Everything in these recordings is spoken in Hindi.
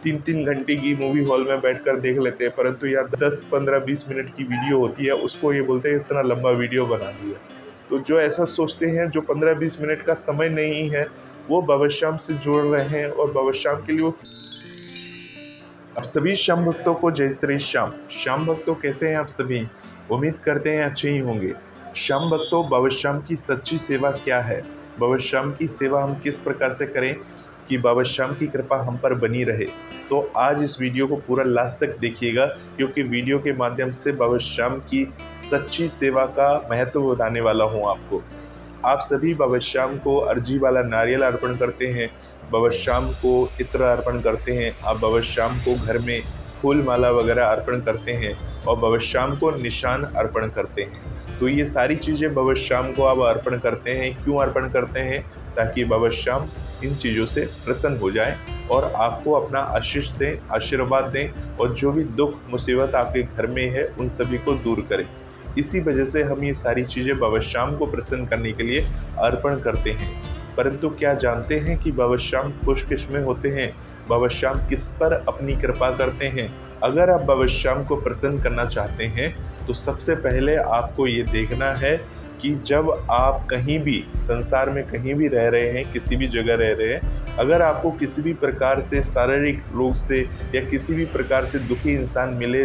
3-3 घंटे की मूवी हॉल में बैठकर देख लेते हैं, परंतु यार 10, 15, 20 मिनट की वीडियो होती है, उसको ये बोलते हैं इतना लंबा वीडियो बना दिया। तो जो ऐसा सोचते हैं, जो 15-20 मिनट का समय नहीं है, वो बाबा श्याम से जोड़ रहे हैं और बाबा श्याम के लिए वो। अब सभी श्याम भक्तों को जय श्री श्याम। श्याम भक्तों कैसे हैं आप सभी? उम्मीद करते हैं अच्छे ही होंगे। श्याम भक्तों, बाबा श्याम की सच्ची सेवा क्या है? बाबा श्याम की सेवा हम किस प्रकार से करें कि बाबा श्याम की कृपा हम पर बनी रहे? तो आज इस वीडियो को पूरा लास्ट तक देखिएगा, क्योंकि वीडियो के माध्यम से बाबा श्याम की सच्ची सेवा का महत्व बताने वाला हूँ आपको। आप सभी बाबा श्याम को अर्जी वाला नारियल अर्पण करते हैं, बाबा श्याम को इत्र अर्पण करते हैं, आप बाबा श्याम को घर में फूल माला वगैरह अर्पण करते हैं और बाबा श्याम को निशान अर्पण करते हैं। तो ये सारी चीज़ें बाबा श्याम को आप अर्पण करते हैं। क्यों अर्पण करते हैं? ताकि बाबा श्याम इन चीज़ों से प्रसन्न हो जाएं और आपको अपना आशीष दें, आशीर्वाद दें और जो भी दुख मुसीबत आपके घर में है उन सभी को दूर करें। इसी वजह से हम ये सारी चीज़ें बाबा श्याम को प्रसन्न करने के लिए अर्पण करते हैं। परंतु क्या जानते हैं कि बाबा श्याम खुशकिस्मत होते हैं? बाबा श्याम किस पर अपनी कृपा करते हैं? अगर आप बाबा श्याम को प्रसन्न करना चाहते हैं तो सबसे पहले आपको ये देखना है कि जब आप कहीं भी संसार में कहीं भी रह रहे हैं, किसी भी जगह रह रहे हैं, अगर आपको किसी भी प्रकार से शारीरिक रोग से या किसी भी प्रकार से दुखी इंसान मिले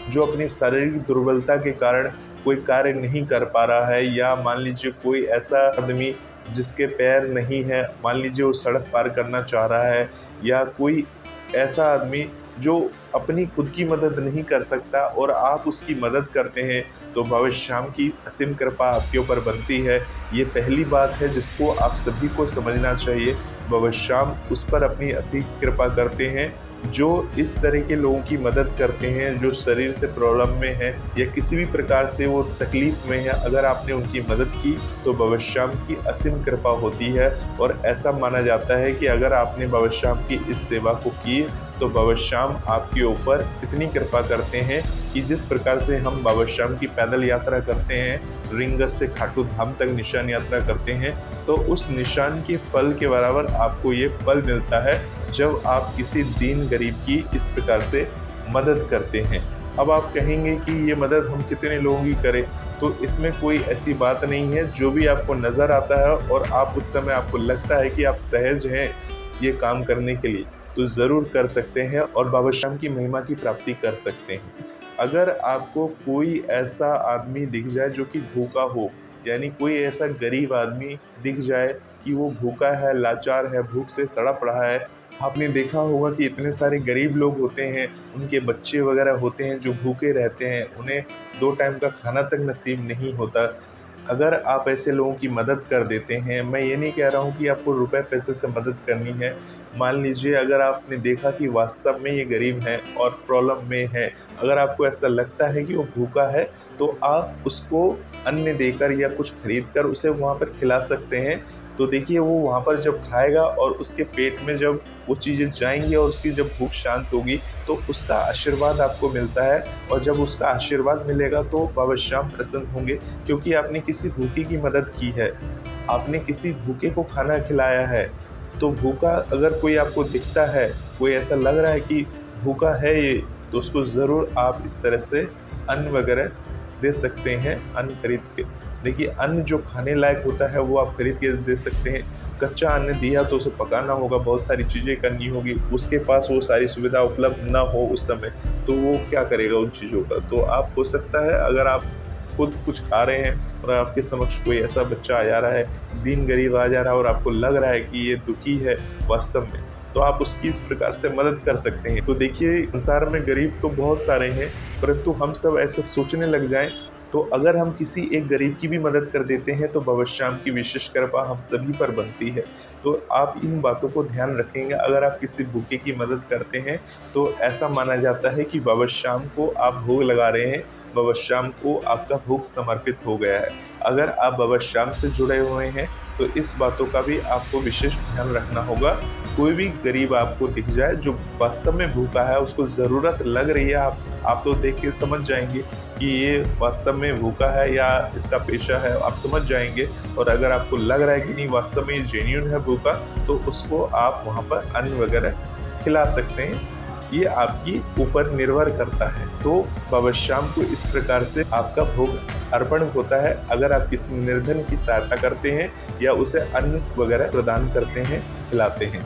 जो अपनी शारीरिक दुर्बलता के कारण कोई कार्य नहीं कर पा रहा है, या मान लीजिए कोई ऐसा आदमी जिसके पैर नहीं है, मान लीजिए वो सड़क पार करना चाह रहा है, या कोई ऐसा आदमी जो अपनी खुद की मदद नहीं कर सकता और आप उसकी मदद करते हैं, तो बाबा श्याम की असीम कृपा आपके ऊपर बनती है। ये पहली बात है जिसको आप सभी को समझना चाहिए। बाबा श्याम उस पर अपनी अति कृपा करते हैं जो इस तरह के लोगों की मदद करते हैं, जो शरीर से प्रॉब्लम में है या किसी भी प्रकार से वो तकलीफ़ में है। अगर आपने उनकी मदद की तो बाबा श्याम की असीम कृपा होती है। और ऐसा माना जाता है कि अगर आपने बाबा श्याम की इस सेवा को की तो बाबा श्याम आपके ऊपर इतनी कृपा करते हैं कि जिस प्रकार से हम बाबा श्याम की पैदल यात्रा करते हैं, रिंगस से खाटू धाम तक निशान यात्रा करते हैं, तो उस निशान के फल के बराबर आपको ये फल मिलता है जब आप किसी दीन गरीब की इस प्रकार से मदद करते हैं। अब आप कहेंगे कि ये मदद हम कितने लोगों की करें? तो इसमें कोई ऐसी बात नहीं है। जो भी आपको नज़र आता है और आप उस समय आपको लगता है कि आप सहज हैं ये काम करने के लिए, तो ज़रूर कर सकते हैं और बाबा श्याम की महिमा की प्राप्ति कर सकते हैं। अगर आपको कोई ऐसा आदमी दिख जाए जो कि भूखा हो, यानी कोई ऐसा गरीब आदमी दिख जाए कि वो भूखा है, लाचार है, भूख से तड़प रहा है। आपने देखा होगा कि इतने सारे गरीब लोग होते हैं, उनके बच्चे वगैरह होते हैं जो भूखे रहते हैं, उन्हें 2 टाइम का खाना तक नसीब नहीं होता। अगर आप ऐसे लोगों की मदद कर देते हैं, मैं ये नहीं कह रहा हूँ कि आपको रुपए पैसे से मदद करनी है। मान लीजिए अगर आपने देखा कि वास्तव में ये गरीब है और प्रॉब्लम में है, अगर आपको ऐसा लगता है कि वो भूखा है, तो आप उसको अन्न देकर या कुछ खरीद कर उसे वहाँ पर खिला सकते हैं। तो देखिए वो वहाँ पर जब खाएगा और उसके पेट में जब वो चीज़ें जाएंगी और उसकी जब भूख शांत होगी तो उसका आशीर्वाद आपको मिलता है। और जब उसका आशीर्वाद मिलेगा तो बाबा श्याम प्रसन्न होंगे, क्योंकि आपने किसी भूखे की मदद की है, आपने किसी भूखे को खाना खिलाया है। तो भूखा अगर कोई आपको दिखता है, कोई ऐसा लग रहा है कि भूखा है ये, तो उसको ज़रूर आप इस तरह से अन्न वगैरह दे सकते हैं, अन्न खरीद के। देखिए अन्न जो खाने लायक होता है वो आप खरीद के दे सकते हैं। कच्चा अन्न दिया तो उसे पकाना होगा, बहुत सारी चीज़ें करनी होगी, उसके पास वो सारी सुविधा उपलब्ध ना हो उस समय, तो वो क्या करेगा उन चीज़ों का। तो आप हो सकता है अगर आप खुद कुछ खा रहे हैं और आपके समक्ष कोई ऐसा बच्चा आ जा रहा है, दीन गरीब आ जा रहा है और आपको लग रहा है कि ये दुखी है वास्तव में, तो आप उसकी इस प्रकार से मदद कर सकते हैं। तो देखिए संसार में गरीब तो बहुत सारे हैं, परंतु हम सब ऐसे सोचने लग जाएं तो अगर हम किसी एक गरीब की भी मदद कर देते हैं तो बाबा श्याम की विशेष कृपा हम सभी पर बनती है। तो आप इन बातों को ध्यान रखेंगे। अगर आप किसी भूखे की मदद करते हैं तो ऐसा माना जाता है कि बाबा श्याम को आप भोग लगा रहे हैं, बाबा श्याम को आपका भोग समर्पित हो गया है। अगर आप बाबा श्याम से जुड़े हुए हैं तो इस बातों का भी आपको विशेष ध्यान रखना होगा। कोई भी गरीब आपको दिख जाए जो वास्तव में भूखा है, उसको ज़रूरत लग रही है, आप तो देख के समझ जाएंगे कि ये वास्तव में भूखा है या इसका पेशा है, आप समझ जाएंगे। और अगर आपको लग रहा है कि नहीं वास्तव में ये जेन्युइन है भूखा, तो उसको आप वहाँ पर अन्न वगैरह खिला सकते हैं। ये आपकी ऊपर निर्भर करता है। तो बाबा श्याम को इस प्रकार से आपका भोग अर्पण होता है। अगर आप किसी निर्धन की सहायता करते हैं या उसे अन्न वगैरह प्रदान करते हैं, खिलाते हैं।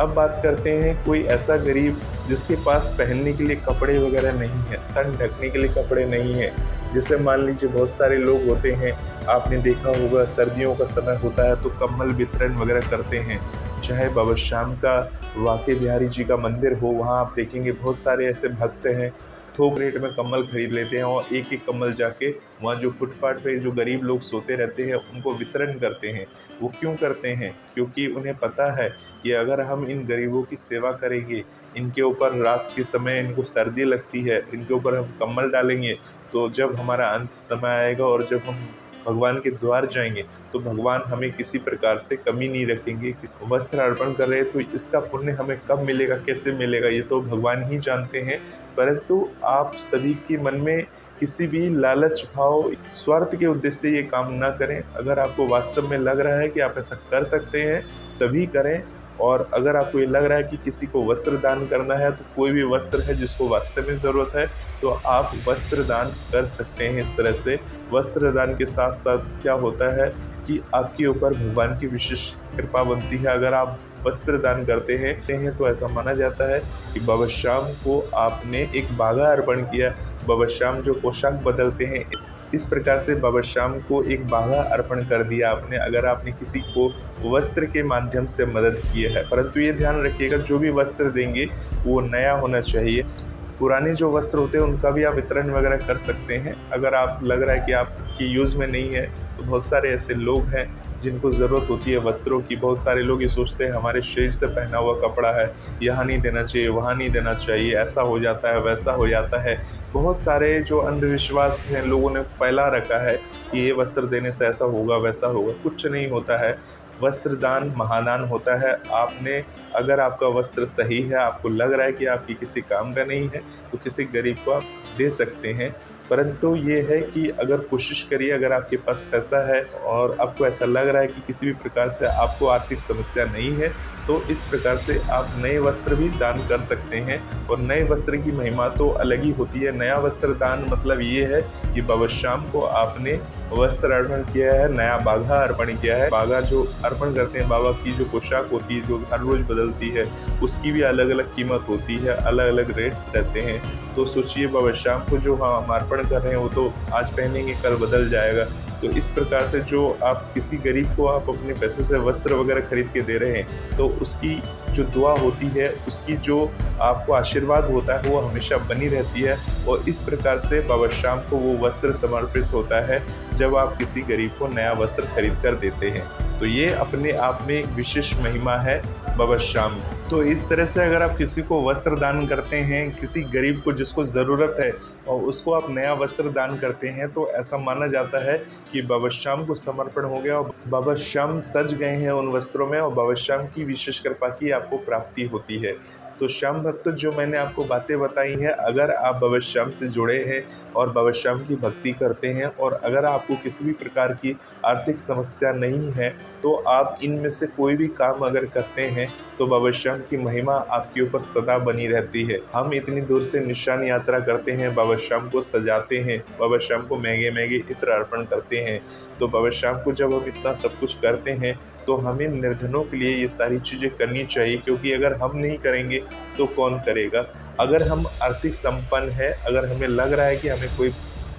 अब बात करते हैं कोई ऐसा गरीब जिसके पास पहनने के लिए कपड़े वगैरह नहीं है, तन ढकने के लिए कपड़े नहीं है। जैसे मान लीजिए बहुत सारे लोग होते हैं, आपने देखा होगा सर्दियों का समय होता है तो कंबल वितरण वगैरह करते हैं। चाहे बाबा श्याम का वाके बिहारी जी का मंदिर हो, वहाँ आप देखेंगे बहुत सारे ऐसे भक्त हैं, थोक रेट में कंबल खरीद लेते हैं और एक एक कंबल जाके वहाँ जो फुटपाथ पे जो गरीब लोग सोते रहते हैं उनको वितरण करते हैं। वो क्यों करते हैं? क्योंकि उन्हें पता है कि अगर हम इन गरीबों की सेवा करेंगे, इनके ऊपर रात के समय इनको सर्दी लगती है, इनके ऊपर हम कंबल डालेंगे, तो जब हमारा अंत समय आएगा और जब हम भगवान के द्वार जाएंगे तो भगवान हमें किसी प्रकार से कमी नहीं रखेंगे। वस्त्र अर्पण कर रहे हैं तो इसका पुण्य हमें कब मिलेगा, कैसे मिलेगा, ये तो भगवान ही जानते हैं। परंतु आप सभी के मन में किसी भी लालच भाव, स्वार्थ के उद्देश्य से ये काम ना करें। अगर आपको वास्तव में लग रहा है कि आप ऐसा कर सकते हैं तभी करें। और अगर आपको ये लग रहा है कि किसी को वस्त्र दान करना है तो कोई भी वस्त्र है जिसको वास्तव में ज़रूरत है तो आप वस्त्र दान कर सकते हैं। इस तरह से वस्त्र दान के साथ साथ क्या होता है कि आपके ऊपर भगवान की विशेष कृपा बनती है। अगर आप वस्त्र दान करते हैं तो ऐसा माना जाता है कि बाबा श्याम को आपने एक बागा अर्पण किया। बाबा श्याम जो पोशाक बदलते हैं, इस प्रकार से बाबा श्याम को एक बागा अर्पण कर दिया आपने, अगर आपने किसी को वस्त्र के माध्यम से मदद की है। परंतु ये ध्यान रखिएगा जो भी वस्त्र देंगे वो नया होना चाहिए। पुराने जो वस्त्र होते हैं उनका भी आप वितरण वगैरह कर सकते हैं। अगर आप लग रहा है कि आपकी यूज़ में नहीं है तो बहुत सारे ऐसे लोग हैं जिनको ज़रूरत होती है वस्त्रों की। बहुत सारे लोग ये सोचते हैं हमारे शरीर से पहना हुआ कपड़ा है, यहाँ नहीं देना चाहिए, वहाँ नहीं देना चाहिए, ऐसा हो जाता है, वैसा हो जाता है। बहुत सारे जो अंधविश्वास हैं लोगों ने फैला रखा है कि ये वस्त्र देने से ऐसा होगा वैसा होगा। कुछ नहीं होता है। वस्त्र दान महादान होता है। आपने अगर आपका वस्त्र सही है, आपको लग रहा है कि आपकी किसी काम का नहीं है तो किसी गरीब को आप दे सकते हैं। परंतु ये है कि अगर कोशिश करिए, अगर आपके पास पैसा है और आपको ऐसा लग रहा है कि किसी भी प्रकार से आपको आर्थिक समस्या नहीं है तो इस प्रकार से आप नए वस्त्र भी दान कर सकते हैं। और नए वस्त्र की महिमा तो अलग ही होती है। नया वस्त्र दान मतलब ये है कि बाबा श्याम को आपने वस्त्र अर्पण किया है, नया बागा अर्पण किया है। बागा जो अर्पण करते हैं, बाबा की जो पोशाक होती है जो हर रोज़ बदलती है, उसकी भी अलग अलग कीमत होती है, अलग अलग रेट्स रहते हैं। तो सोचिए बाबा श्याम को जो हम अर्पण कर रहे हैं वो तो आज पहनेंगे कल बदल जाएगा। तो इस प्रकार से जो आप किसी गरीब को आप अपने पैसे से वस्त्र वगैरह खरीद के दे रहे हैं तो उसकी जो दुआ होती है, उसकी जो आपको आशीर्वाद होता है वो हमेशा बनी रहती है। और इस प्रकार से बाबा श्याम को वो वस्त्र समर्पित होता है जब आप किसी गरीब को नया वस्त्र खरीद कर देते हैं। तो ये अपने आप में एक विशेष महिमा है बाबा श्याम की। तो इस तरह से अगर आप किसी को वस्त्र दान करते हैं, किसी गरीब को जिसको ज़रूरत है और उसको आप नया वस्त्र दान करते हैं तो ऐसा माना जाता है कि बाबा श्याम को समर्पण हो गया और बाबा श्याम सज गए हैं उन वस्त्रों में और बाबा श्याम की विशेष कृपा की आपको प्राप्ति होती है। तो श्याम भक्त जो मैंने आपको बातें बताई हैं, अगर आप बाबा श्याम से जुड़े हैं और बाबा श्याम की भक्ति करते हैं और अगर आपको किसी भी प्रकार की आर्थिक समस्या नहीं है तो आप इनमें से कोई भी काम अगर करते हैं तो बाबा श्याम की महिमा आपके ऊपर सदा बनी रहती है। हम इतनी दूर से निशान यात्रा करते हैं, बाबा श्याम को सजाते हैं, बाबा श्याम को महंगे महंगे इत्र अर्पण करते हैं। तो बाबा श्याम को जब हम इतना सब कुछ करते हैं तो हमें निर्धनों के लिए ये सारी चीज़ें करनी चाहिए, क्योंकि अगर हम नहीं करेंगे तो कौन करेगा। अगर हम आर्थिक संपन्न है, अगर हमें लग रहा है कि हमें कोई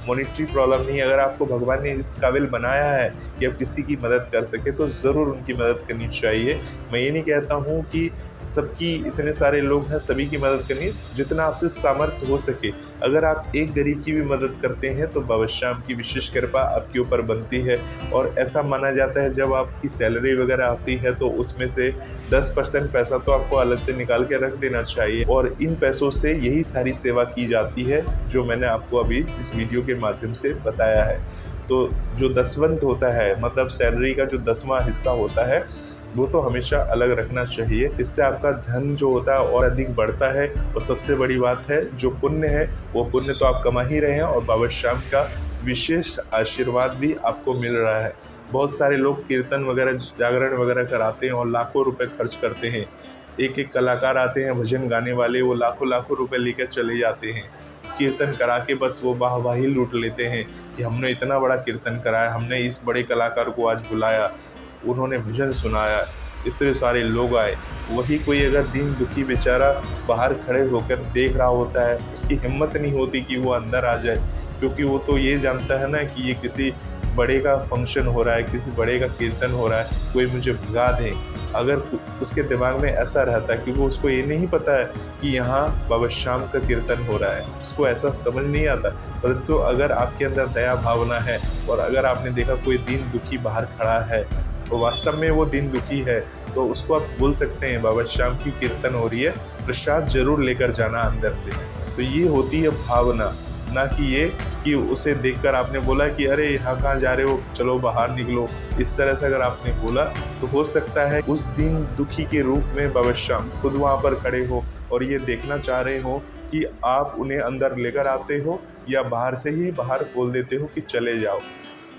मॉनेटरी प्रॉब्लम नहीं, अगर आपको भगवान ने इस काबिल बनाया है कि आप किसी की मदद कर सके तो ज़रूर उनकी मदद करनी चाहिए। मैं ये नहीं कहता हूँ कि सबकी, इतने सारे लोग हैं सभी की मदद करनी, जितना आपसे सामर्थ्य हो सके। अगर आप एक गरीब की भी मदद करते हैं तो बाबा श्याम की विशेष कृपा आपके ऊपर बनती है। और ऐसा माना जाता है जब आपकी सैलरी वगैरह आती है तो उसमें से 10% पैसा तो आपको अलग से निकाल के रख देना चाहिए और इन पैसों से यही सारी सेवा की जाती है जो मैंने आपको अभी इस वीडियो के माध्यम से बताया है। तो जो दसवंत होता है, मतलब सैलरी का जो 10वां हिस्सा होता है, वो तो हमेशा अलग रखना चाहिए। इससे आपका धन जो होता है और अधिक बढ़ता है। और सबसे बड़ी बात है, जो पुण्य है वो पुण्य तो आप कमा ही रहे हैं और बाबा श्याम का विशेष आशीर्वाद भी आपको मिल रहा है। बहुत सारे लोग कीर्तन वगैरह, जागरण वगैरह कराते हैं और लाखों रुपए खर्च करते हैं। एक एक कलाकार आते हैं भजन गाने वाले, वो लाखों लाखों रुपए लेकर चले जाते हैं, कीर्तन करा के बस वो वाहवाही लूट लेते हैं कि हमने इतना बड़ा कीर्तन कराया, हमने इस बड़े कलाकार को आज बुलाया, उन्होंने भजन सुनाया, इतने सारे लोग आए। वही कोई अगर दीन दुखी बेचारा बाहर खड़े होकर देख रहा होता है, उसकी हिम्मत नहीं होती कि वो अंदर आ जाए, क्योंकि वो तो ये जानता है ना कि ये किसी बड़े का फंक्शन हो रहा है, किसी बड़े का कीर्तन हो रहा है, कोई मुझे भगा दे। अगर उसके दिमाग में ऐसा रहता है, क्योंकि उसको ये नहीं पता है कि यहाँ बाबा श्याम का कीर्तन हो रहा है, उसको ऐसा समझ नहीं आता। परंतु अगर आपके अंदर दया भावना है और अगर आपने देखा कोई दीन दुखी बाहर खड़ा है, तो वास्तव में वो दीन दुखी है, तो उसको आप बोल सकते हैं बाबा श्याम की कीर्तन हो रही है, प्रसाद जरूर लेकर जाना अंदर से। तो ये होती है भावना, ना कि ये कि उसे देखकर आपने बोला कि अरे यहाँ कहाँ जा रहे हो, चलो बाहर निकलो। इस तरह से अगर आपने बोला तो हो सकता है उस दीन दुखी के रूप में बाबा श्याम खुद वहाँ पर खड़े हो और ये देखना चाह रहे हो कि आप उन्हें अंदर लेकर आते हो या बाहर से ही बाहर बोल देते हो कि चले जाओ।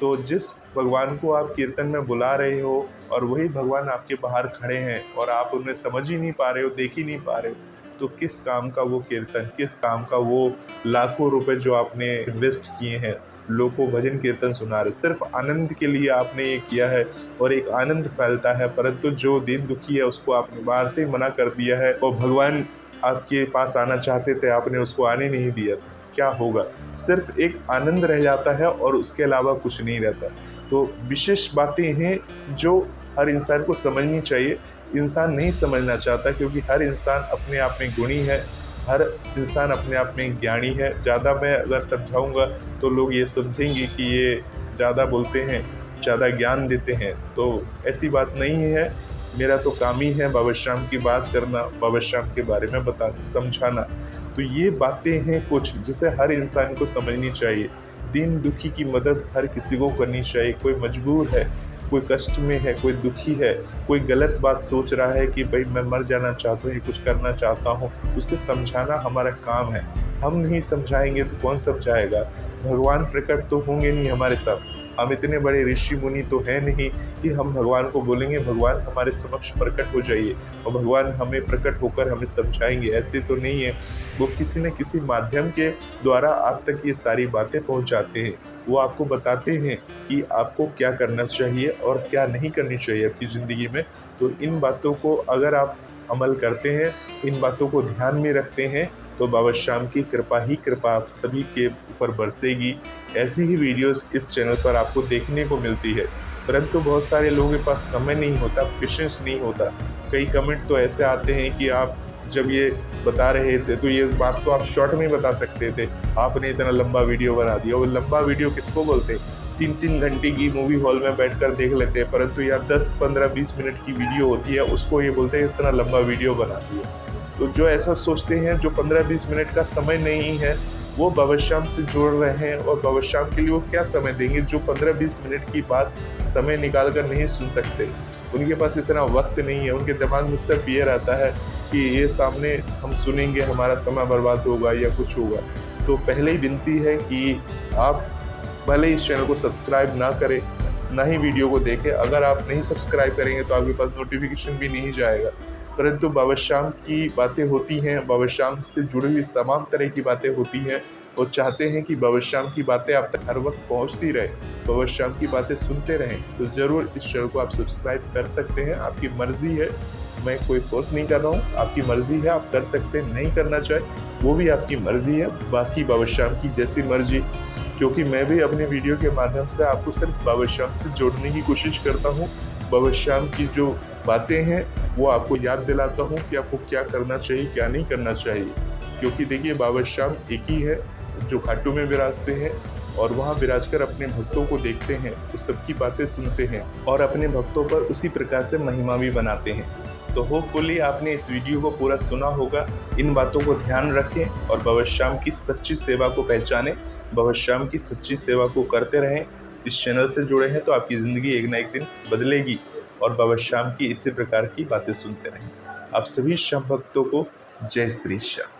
तो जिस भगवान को आप कीर्तन में बुला रहे हो और वही भगवान आपके बाहर खड़े हैं और आप उन्हें समझ ही नहीं पा रहे हो, देख ही नहीं पा रहे हो, तो किस काम का वो कीर्तन, किस काम का वो लाखों रुपए जो आपने इन्वेस्ट किए हैं, लोगों को भजन कीर्तन सुना रहे, सिर्फ आनंद के लिए आपने ये किया है और एक आनंद फैलता है, परंतु जो दीन दुखी है उसको आपने बाहर से ही मना कर दिया है और भगवान आपके पास आना चाहते थे, आपने उसको आने नहीं दिया था। क्या होगा? सिर्फ एक आनंद रह जाता है और उसके अलावा कुछ नहीं रहता। तो विशेष बातें हैं जो हर इंसान को समझनी चाहिए। इंसान नहीं समझना चाहता, क्योंकि हर इंसान अपने आप में गुणी है, हर इंसान अपने आप में ज्ञानी है। ज़्यादा मैं अगर समझाऊंगा तो लोग ये समझेंगे कि ये ज़्यादा बोलते हैं, ज़्यादा ज्ञान देते हैं, तो ऐसी बात नहीं है। मेरा तो काम ही है बाबा श्याम की बात करना, बाबा श्याम के बारे में बताना, समझाना। तो ये बातें हैं कुछ जिसे हर इंसान को समझनी चाहिए। दीन दुखी की मदद हर किसी को करनी चाहिए। कोई मजबूर है, कोई कष्ट में है, कोई दुखी है, कोई गलत बात सोच रहा है कि भाई मैं मर जाना चाहता हूँ, ये कुछ करना चाहता हूँ, उसे समझाना हमारा काम है। हम नहीं समझाएंगे तो कौन समझाएगा? भगवान प्रकट तो होंगे नहीं हमारे साथ। हम इतने बड़े ऋषि मुनि तो हैं नहीं कि हम भगवान को बोलेंगे भगवान हमारे समक्ष प्रकट हो जाइए और भगवान हमें प्रकट होकर हमें समझाएंगे। ऐसे तो नहीं है। वो किसी न किसी माध्यम के द्वारा आप तक ये सारी बातें पहुंचाते हैं। वो आपको बताते हैं कि आपको क्या करना चाहिए और क्या नहीं करनी चाहिए आपकी ज़िंदगी में। तो इन बातों को अगर आप अमल करते हैं, इन बातों को ध्यान में रखते हैं, तो बाबा श्याम की कृपा ही कृपा आप सभी के ऊपर बरसेगी। ऐसी ही वीडियोस इस चैनल पर आपको देखने को मिलती है, परंतु बहुत सारे लोगों के पास समय नहीं होता, पेशेंस नहीं होता। कई कमेंट तो ऐसे आते हैं कि आप जब ये बता रहे थे तो ये बात तो आप शॉर्ट में बता सकते थे, आपने इतना लंबा वीडियो बना दिया। वो लंबा वीडियो किसको बोलते हैं? 3-3 घंटे की मूवी हॉल में बैठकर देख लेते हैं, परंतु यहाँ 10, 15, 20 मिनट की वीडियो होती है, उसको ये बोलते हैं इतना लंबा वीडियो बना दिया। तो जो ऐसा सोचते हैं, जो 15-20 मिनट का समय नहीं है, वो बाबा श्याम से जुड़ रहे हैं और बाबा श्याम के लिए वो क्या समय देंगे जो 15-20 मिनट की बात समय निकाल कर नहीं सुन सकते। उनके पास इतना वक्त नहीं है। उनके दिमाग में सिर्फ ये रहता है कि ये सामने हम सुनेंगे, हमारा समय बर्बाद होगा या कुछ होगा। तो पहले ही विनती है कि आप भले इस चैनल को सब्सक्राइब ना करें, ना ही वीडियो को देखें। अगर आप नहीं सब्सक्राइब करेंगे तो आपके पास नोटिफिकेशन भी नहीं जाएगा। परंतु बाबा श्याम की बातें होती हैं, बाबा श्याम से जुड़ी हुई तमाम तरह की बातें होती हैं और चाहते हैं कि बाबा श्याम की बातें आप तक हर वक्त पहुंचती रहे, बाबा श्याम की बातें सुनते रहें। तो ज़रूर इस चैनल को आप सब्सक्राइब कर सकते हैं। आपकी मर्ज़ी है, मैं कोई फोर्स नहीं कर रहा हूँ, आपकी मर्ज़ी है, आप कर सकते हैं, नहीं करना चाहे वो भी आपकी मर्ज़ी है। बाकी बाबा श्याम की जैसी मर्ज़ी, क्योंकि मैं भी अपने वीडियो के माध्यम से आपको सिर्फ बाबा श्याम से जोड़ने की कोशिश करता हूँ। बाबा श्याम की जो बातें हैं वो आपको याद दिलाता हूँ कि आपको क्या करना चाहिए, क्या नहीं करना चाहिए। क्योंकि देखिए, बाबा श्याम एक ही है जो खाटू में विराजते हैं और वहाँ विराजकर अपने भक्तों को देखते हैं, तो सबकी बातें सुनते हैं और अपने भक्तों पर उसी प्रकार से महिमा भी बनाते हैं। तो होपफुली आपने इस वीडियो को पूरा सुना होगा। इन बातों को ध्यान रखें और बाबा श्याम की सच्ची सेवा को पहचानें, बाबा श्याम की सच्ची सेवा को करते रहें। इस चैनल से जुड़े हैं तो आपकी ज़िंदगी एक ना एक दिन बदलेगी और बाबा श्याम की इसी प्रकार की बातें सुनते रहें। आप सभी श्याम भक्तों को जय श्री श्याम।